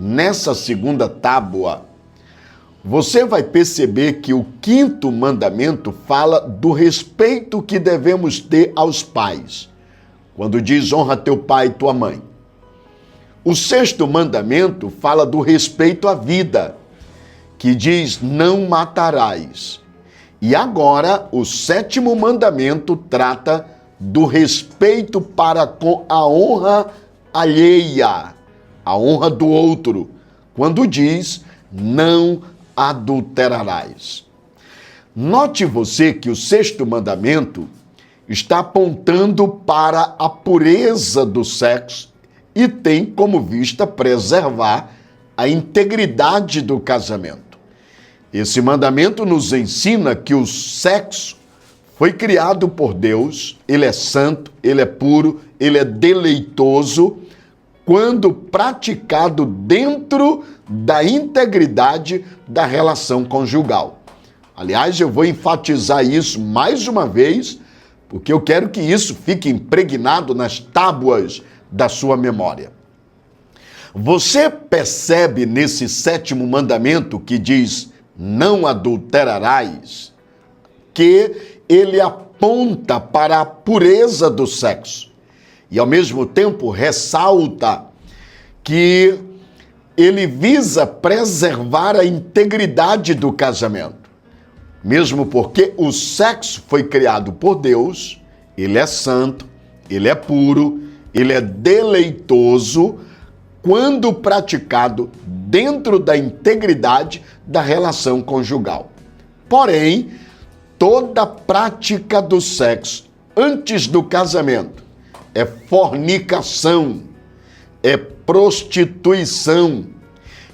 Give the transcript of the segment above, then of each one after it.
nessa segunda tábua, você vai perceber que o quinto mandamento fala do respeito que devemos ter aos pais, quando diz honra teu pai e tua mãe. O sexto mandamento fala do respeito à vida, que diz não matarás. E agora, o sétimo mandamento trata do respeito para com a honra alheia, a honra do outro, quando diz não adulterarás. Note você que o sexto mandamento está apontando para a pureza do sexo e tem como vista preservar a integridade do casamento. Esse mandamento nos ensina que o sexo foi criado por Deus, ele é santo, ele é puro, ele é deleitoso, quando praticado dentro da integridade da relação conjugal. Aliás, eu vou enfatizar isso mais uma vez, porque eu quero que isso fique impregnado nas tábuas da sua memória. Você percebe nesse sétimo mandamento que diz não adulterarás, que ele aponta para a pureza do sexo e ao mesmo tempo ressalta que ele visa preservar a integridade do casamento. Mesmo porque o sexo foi criado por Deus, ele é santo, ele é puro, ele é deleitoso, quando praticado dentro da integridade da relação conjugal. Porém, toda prática do sexo antes do casamento é fornicação, é prostituição,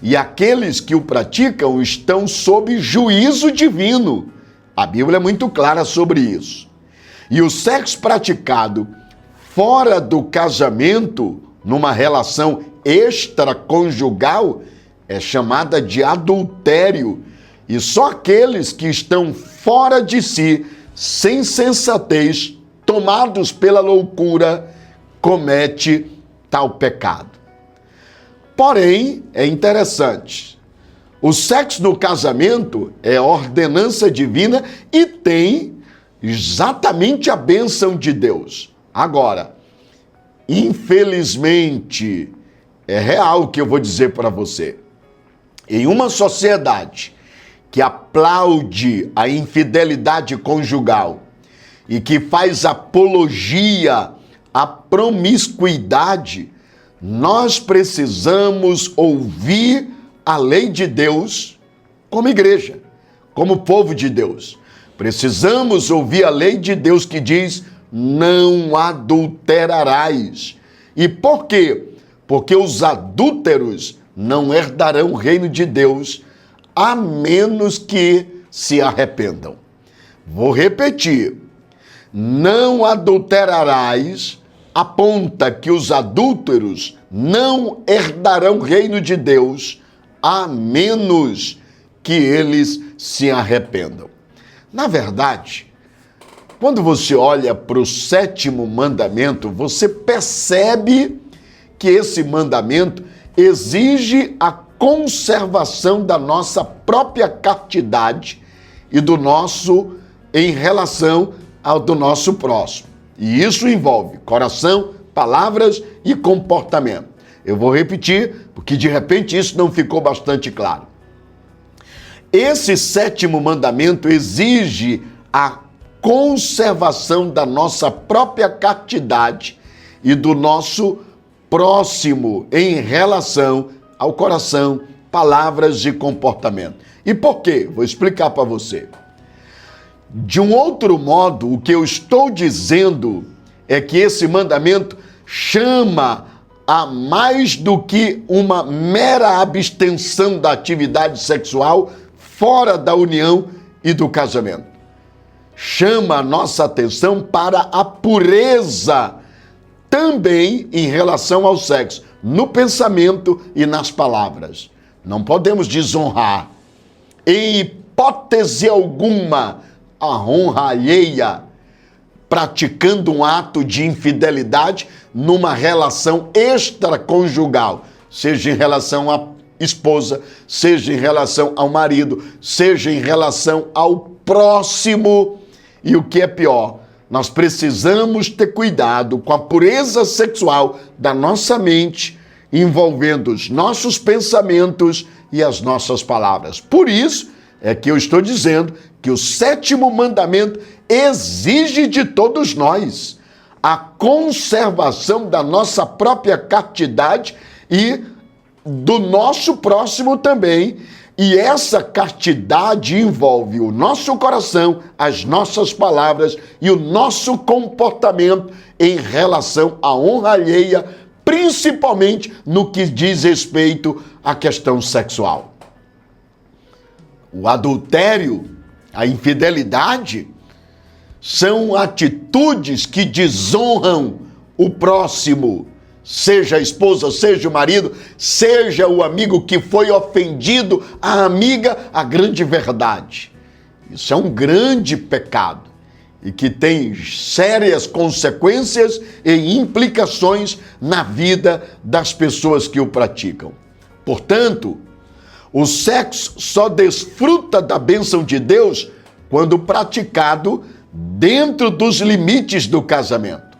e aqueles que o praticam estão sob juízo divino. A Bíblia é muito clara sobre isso. E o sexo praticado fora do casamento, numa relação extraconjugal, é chamada de adultério. E só aqueles que estão fora de si, sem sensatez, tomados pela loucura, comete tal pecado. Porém, é interessante, o sexo no casamento é ordenança divina e tem exatamente a bênção de Deus. Agora, infelizmente, é real o que eu vou dizer para você. Em uma sociedade que aplaude a infidelidade conjugal e que faz apologia à promiscuidade, nós precisamos ouvir a lei de Deus como igreja, como povo de Deus. Precisamos ouvir a lei de Deus que diz não adulterarás. E por quê? Porque os adúlteros não herdarão o reino de Deus, a menos que se arrependam. Vou repetir. Não adulterarás aponta que os adúlteros não herdarão o reino de Deus, a menos que eles se arrependam. Na verdade, quando você olha para o sétimo mandamento, você percebe que esse mandamento exige a conservação da nossa própria castidade e do nosso em relação ao do nosso próximo. E isso envolve coração, palavras e comportamento. Eu vou repetir, porque de repente isso não ficou bastante claro. Esse sétimo mandamento exige a conservação da nossa própria castidade e do nosso próximo em relação ao coração, palavras e comportamento. E por quê? Vou explicar para você. De um outro modo, o que eu estou dizendo é que esse mandamento chama a mais do que uma mera abstenção da atividade sexual fora da união e do casamento. Chama a nossa atenção para a pureza também em relação ao sexo, no pensamento e nas palavras. Não podemos desonrar, em hipótese alguma, a honra alheia, praticando um ato de infidelidade numa relação extraconjugal, seja em relação esposa, seja em relação ao marido, seja em relação ao próximo. E o que é pior, nós precisamos ter cuidado com a pureza sexual da nossa mente, envolvendo os nossos pensamentos e as nossas palavras. Por isso é que eu estou dizendo que o 7º mandamento exige de todos nós a conservação da nossa própria castidade e do nosso próximo também. E essa castidade envolve o nosso coração, as nossas palavras e o nosso comportamento em relação à honra alheia, principalmente no que diz respeito à questão sexual. O adultério, a infidelidade, são atitudes que desonram o próximo, seja a esposa, seja o marido, seja o amigo que foi ofendido, a amiga, a grande verdade. Isso é um grande pecado e que tem sérias consequências e implicações na vida das pessoas que o praticam. Portanto, o sexo só desfruta da bênção de Deus quando praticado dentro dos limites do casamento.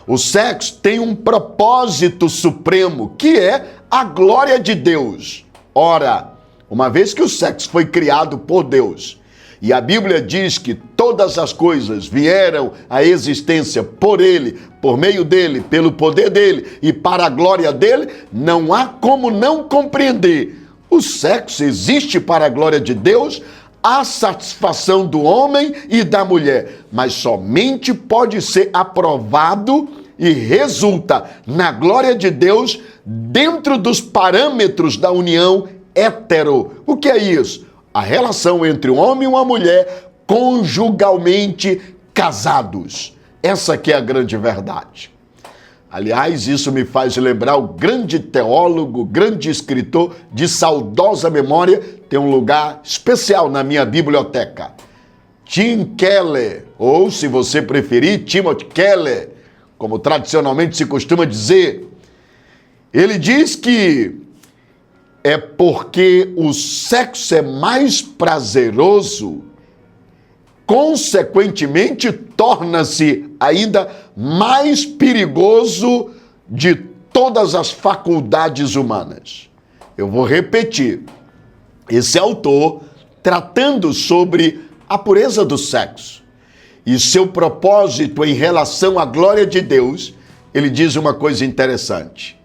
O sexo tem um propósito supremo, que é a glória de Deus. Ora, uma vez que o sexo foi criado por Deus, e a Bíblia diz que todas as coisas vieram à existência por Ele, por meio dEle, pelo poder dEle e para a glória dEle, não há como não compreender. O sexo existe para a glória de Deus, a satisfação do homem e da mulher, mas somente pode ser aprovado e resulta na glória de Deus dentro dos parâmetros da união hétero. O que é isso? A relação entre um homem e uma mulher conjugalmente casados. Essa que é a grande verdade. Aliás, isso me faz lembrar o grande teólogo, grande escritor de saudosa memória, tem um lugar especial na minha biblioteca. Tim Keller, ou se você preferir, Timothy Keller, como tradicionalmente se costuma dizer. Ele diz que é porque o sexo é mais prazeroso, consequentemente torna-se ainda mais perigoso de todas as faculdades humanas. Eu vou repetir. Esse autor, tratando sobre a pureza do sexo e seu propósito em relação à glória de Deus, ele diz uma coisa interessante.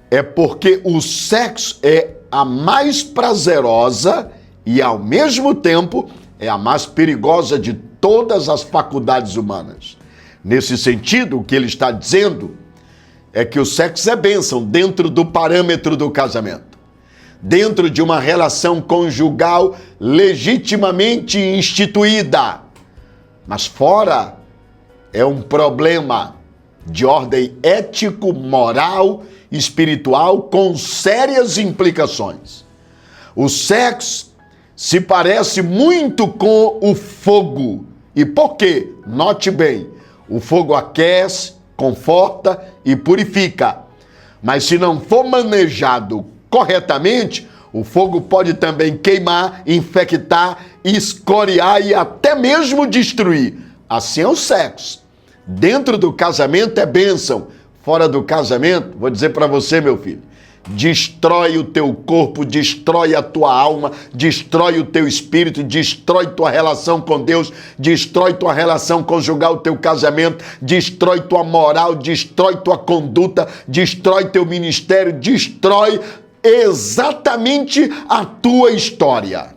É porque o sexo é a mais prazerosa e, ao mesmo tempo, é a mais perigosa de todas as faculdades humanas. Nesse sentido, o que ele está dizendo é que o sexo é bênção dentro do parâmetro do casamento, dentro de uma relação conjugal legitimamente instituída. Mas fora é um problema de ordem ético, moral, espiritual, com sérias implicações. O sexo se parece muito com o fogo. E por quê? Note bem, o fogo aquece, conforta e purifica. Mas se não for manejado corretamente, o fogo pode também queimar, infectar, escoriar e até mesmo destruir. Assim é o sexo. Dentro do casamento é bênção. Fora do casamento, vou dizer para você, meu filho, destrói o teu corpo, destrói a tua alma, destrói o teu espírito, destrói tua relação com Deus, destrói tua relação conjugal, o teu casamento, destrói tua moral, destrói tua conduta, destrói teu ministério, destrói exatamente a tua história.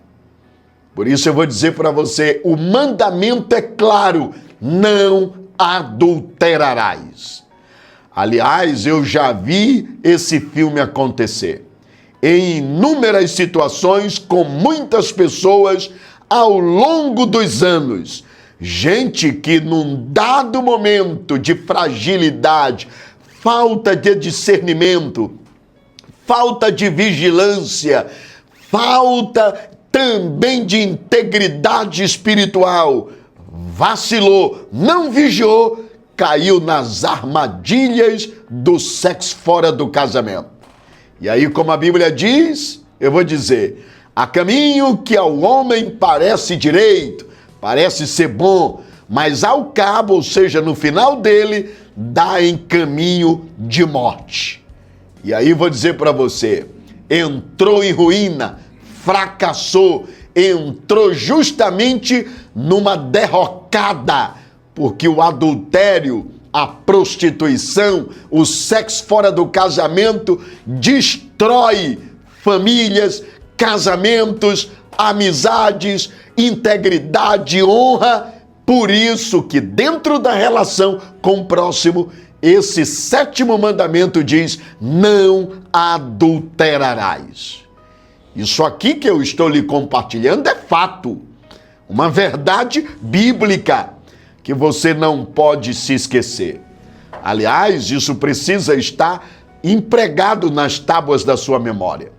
Por isso eu vou dizer para você, o mandamento é claro, não adulterarás. Aliás, eu já vi esse filme acontecer em inúmeras situações com muitas pessoas ao longo dos anos. Gente que num dado momento de fragilidade, falta de discernimento, falta de vigilância, falta também de integridade espiritual, vacilou, não vigiou, caiu nas armadilhas do sexo fora do casamento. E aí, como a Bíblia diz, eu vou dizer: há caminho que ao homem parece direito, parece ser bom, mas ao cabo, ou seja, no final dele, dá em caminho de morte. E aí vou dizer para você, entrou em ruína, fracassou, entrou justamente numa derrocada, porque o adultério, a prostituição, o sexo fora do casamento destrói famílias, casamentos, amizades, integridade, honra. Por isso que dentro da relação com o próximo, esse 7º mandamento diz: não adulterarás. Isso aqui que eu estou lhe compartilhando é fato, uma verdade bíblica que você não pode se esquecer. Aliás, isso precisa estar empregado nas tábuas da sua memória.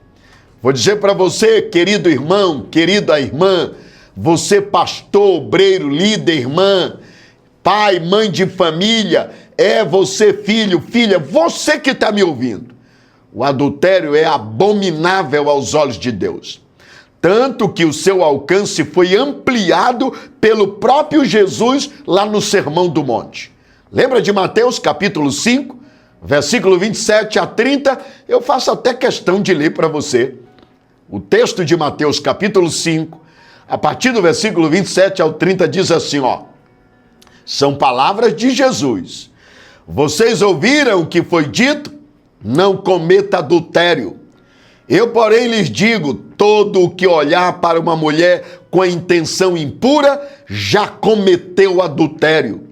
Vou dizer para você, querido irmão, querida irmã, você pastor, obreiro, líder, irmã, pai, mãe de família, você filho, filha, você que está me ouvindo. O adultério é abominável aos olhos de Deus. Tanto que o seu alcance foi ampliado pelo próprio Jesus lá no Sermão do Monte. Lembra de Mateus capítulo 5, versículo 27 a 30? Eu faço até questão de ler para você. O texto de Mateus capítulo 5, a partir do versículo 27 ao 30, diz assim, ó. São palavras de Jesus. Vocês ouviram o que foi dito? Não cometa adultério. Eu, porém, lhes digo, todo o que olhar para uma mulher com a intenção impura, já cometeu adultério.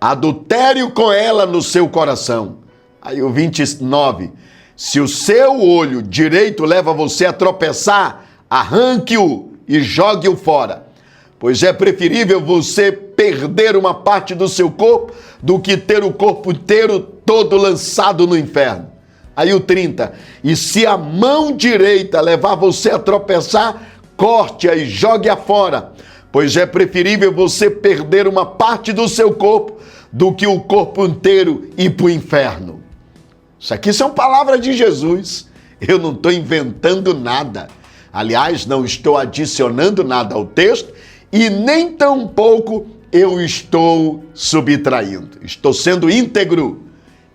Adultério com ela no seu coração. Aí o 29. Se o seu olho direito leva você a tropeçar, arranque-o e jogue-o fora. Pois é preferível você perder uma parte do seu corpo do que ter o corpo inteiro todo lançado no inferno. Aí o 30. E se a mão direita levar você a tropeçar, corte-a e jogue-a fora. Pois é preferível você perder uma parte do seu corpo do que o corpo inteiro ir para o inferno. Isso aqui são palavras de Jesus. Eu não estou inventando nada. Aliás, não estou adicionando nada ao texto e nem tampouco eu estou subtraindo. Estou sendo íntegro.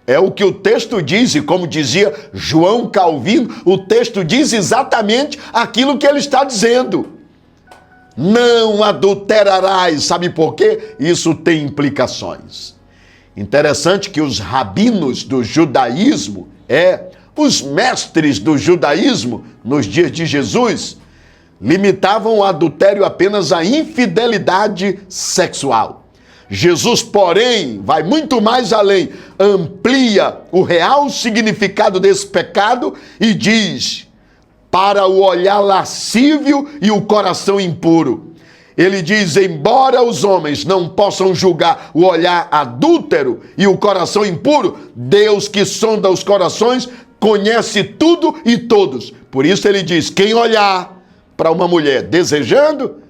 É o que o texto diz, e como dizia João Calvino, o texto diz exatamente aquilo que ele está dizendo. Não adulterarás. Sabe por quê? Isso tem implicações. Interessante que os rabinos do judaísmo, os mestres do judaísmo, nos dias de Jesus, limitavam o adultério apenas à infidelidade sexual. Jesus, porém, vai muito mais além, amplia o real significado desse pecado e diz, para o olhar lascívio e o coração impuro. Ele diz, embora os homens não possam julgar o olhar adúltero e o coração impuro, Deus que sonda os corações conhece tudo e todos. Por isso ele diz, quem olhar para uma mulher desejando,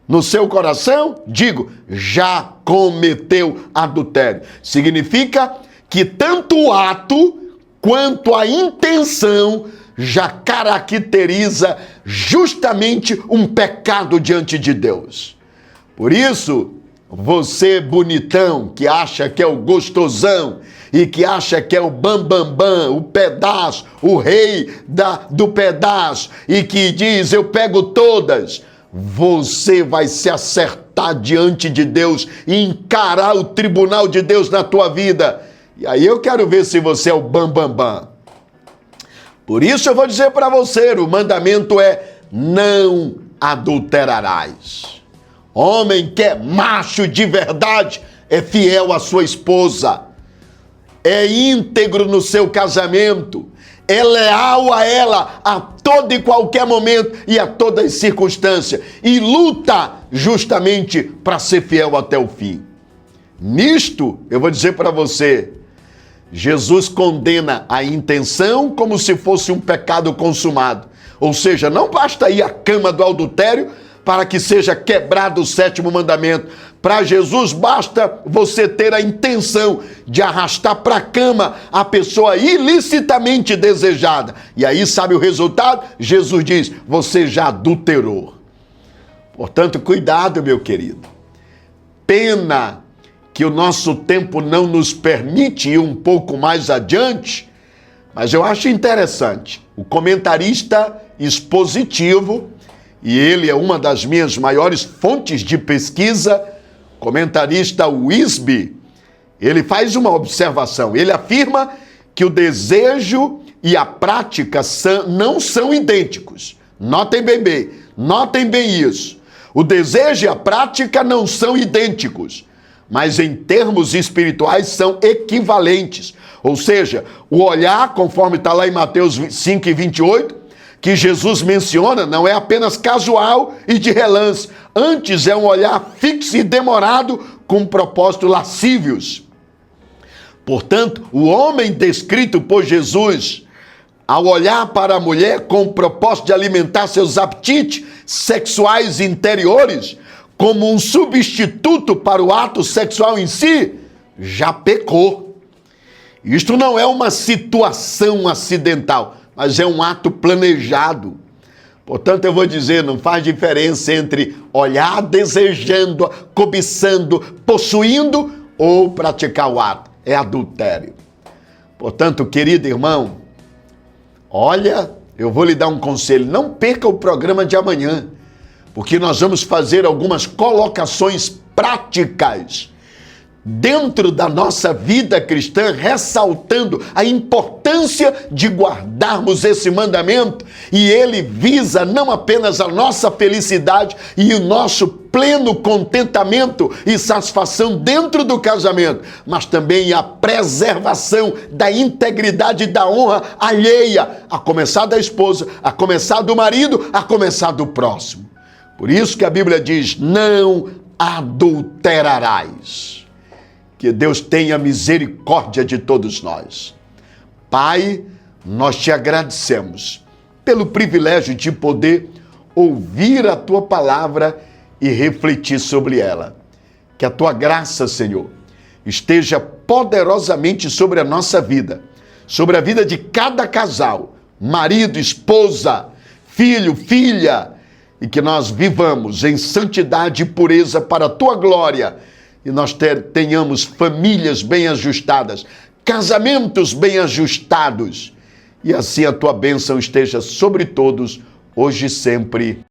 no seu coração, digo, já cometeu adultério. Significa que tanto o ato quanto a intenção já caracteriza justamente um pecado diante de Deus. Por isso, você bonitão que acha que é o gostosão e que acha que é o bambambam, o pedaço, o rei do pedaço e que diz eu pego todas, você vai se acertar diante de Deus e encarar o tribunal de Deus na tua vida. E aí eu quero ver se você é o bambambam. Por isso eu vou dizer para você, o mandamento é não adulterarás. Homem que é macho de verdade, é fiel à sua esposa, é íntegro no seu casamento, é leal a ela a todo e qualquer momento e a todas as circunstâncias e luta justamente para ser fiel até o fim. Nisto, eu vou dizer para você, Jesus condena a intenção como se fosse um pecado consumado. Ou seja, não basta ir à cama do adultério para que seja quebrado o 7º mandamento, Para Jesus basta você ter a intenção de arrastar para a cama a pessoa ilicitamente desejada. E aí sabe o resultado? Jesus diz, você já adulterou. Portanto, cuidado, meu querido. Pena que o nosso tempo não nos permite ir um pouco mais adiante, mas eu acho interessante. O comentarista expositivo, e ele é uma das minhas maiores fontes de pesquisa, comentarista Wisby, ele faz uma observação. Ele afirma que o desejo e a prática não são idênticos. Notem bem isso. O desejo e a prática não são idênticos, mas em termos espirituais são equivalentes. Ou seja, o olhar, conforme está lá em Mateus 5:28, que Jesus menciona, não é apenas casual e de relance. Antes é um olhar fixo e demorado com propósitos lascívios. Portanto, o homem descrito por Jesus, ao olhar para a mulher com o propósito de alimentar seus apetites sexuais interiores, como um substituto para o ato sexual em si, já pecou. Isto não é uma situação acidental, mas é um ato planejado. Portanto, eu vou dizer, não faz diferença entre olhar desejando, cobiçando, possuindo ou praticar o ato. É adultério. Portanto, querido irmão, olha, eu vou lhe dar um conselho, não perca o programa de amanhã, porque nós vamos fazer algumas colocações práticas dentro da nossa vida cristã, ressaltando a importância de guardarmos esse mandamento, e ele visa não apenas a nossa felicidade e o nosso pleno contentamento e satisfação dentro do casamento, mas também a preservação da integridade e da honra alheia, a começar da esposa, a começar do marido, a começar do próximo. Por isso que a Bíblia diz, não adulterarás. Que Deus tenha misericórdia de todos nós. Pai, nós te agradecemos pelo privilégio de poder ouvir a tua palavra e refletir sobre ela. Que a tua graça, Senhor, esteja poderosamente sobre a nossa vida, sobre a vida de cada casal, marido, esposa, filho, filha, e que nós vivamos em santidade e pureza para a tua glória, e nós tenhamos famílias bem ajustadas, casamentos bem ajustados, e assim a tua bênção esteja sobre todos, hoje e sempre.